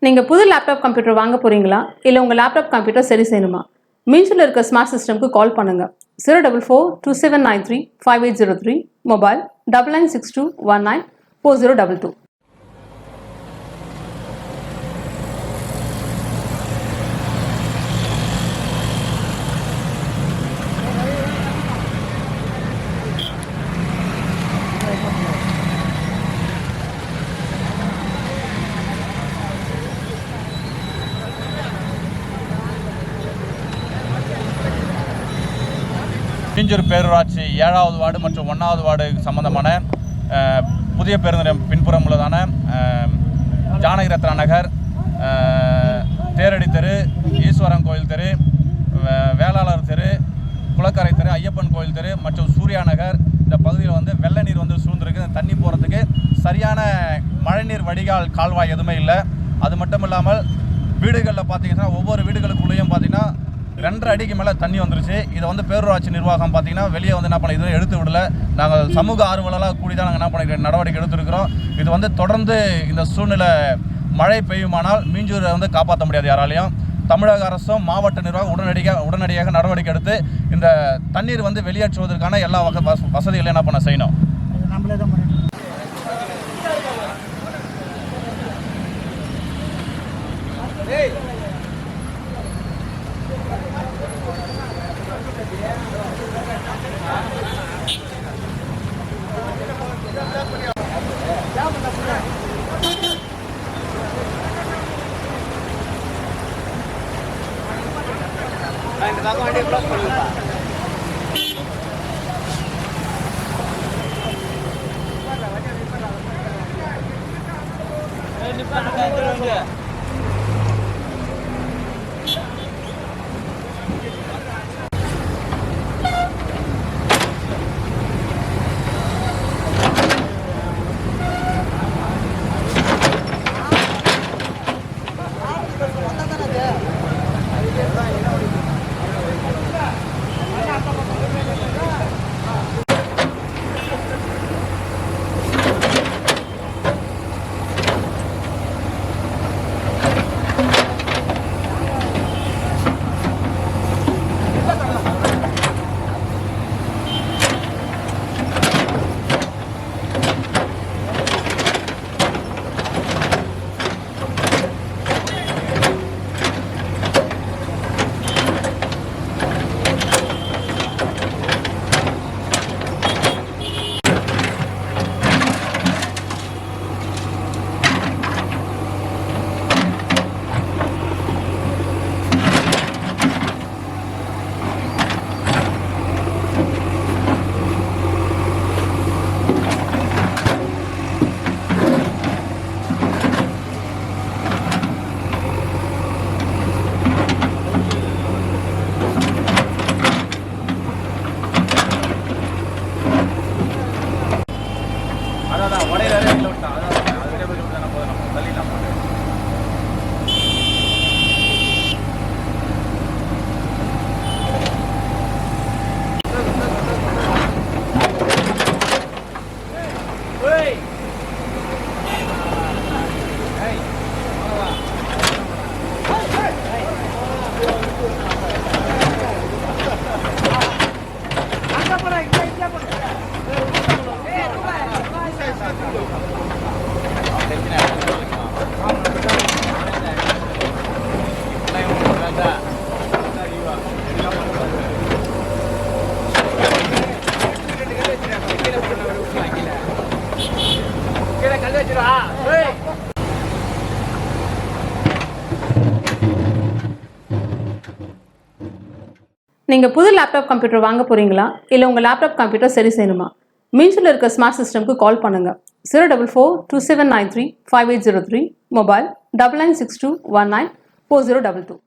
நீங்கள் புது laptop computer வாங்க போகிறீங்களா இல்லை உங்கள் லேப்டாப் கம்ப்யூட்டர் சரி செய்யணுமா? மீன்ஸில் இருக்க ஸ்மார்ட் சிஸ்டம்க்கு கால் பண்ணுங்கள். 04427935803, மொபைல் 9962194022. மீஞ்சூர் பேரூராட்சி 7வது வார்டு மற்றும் 1வது வார்டு சம்பந்தமான புதிய பேருந்து பின்புறம் உள்ளதான ஜானகி ரத்னா நகர், தேரடி தெரு, ஈஸ்வரன் கோயில் தெரு, வேளாளர் தெரு, குளக்கரை தெரு, ஐயப்பன் கோயில் தெரு மற்றும் சூர்யா நகர் இந்த பகுதியில் வெள்ள நீர் சூழ்ந்திருக்கு. தண்ணி போகிறதுக்கு சரியான மழைநீர் வடிகால் கால்வாய் எதுவுமே இல்லை. அது மட்டும் இல்லாமல் வீடுகளில் பார்த்தீங்கன்னா ஒவ்வொரு வீடுகளுக்குள்ளேயும் பார்த்தீங்கன்னா 2.5 அடிக்கு மேலே தண்ணி வந்துருச்சு. இதை பேரூராட்சி நிர்வாகம் பார்த்தீங்கன்னா வெளியே என்ன பண்ண இதுவும் எடுத்து விடல. நாங்கள் சமூக ஆர்வலராக கூடி தான் நாங்கள் என்ன பண்ண நடவடிக்கை எடுத்துருக்கிறோம். இது தொடர்ந்து இந்த சூழ்நிலை மழை பெய்யுமானால் மீஞ்சூரை காப்பாற்ற முடியாது யாராலையும். தமிழக அரசும் மாவட்ட நிர்வாகம் உடனடியாக நடவடிக்கை எடுத்து இந்த தண்ணீர் வெளியேற்றுவதற்கான எல்லா வசதிகளையும் என்ன பண்ண செய்யணும். நீங்கள் புது லேப்டாப் கம்ப்யூட்டர் வாங்க போகிறீங்களா இல்லை உங்கள் லேப்டாப் கம்ப்யூட்டர் சரி செய்யணுமா? மீன்ஸில் இருக்க ஸ்மார்ட் சிஸ்டம்க்கு கால் பண்ணுங்கள். 04427935803, மொபைல் 9962194022.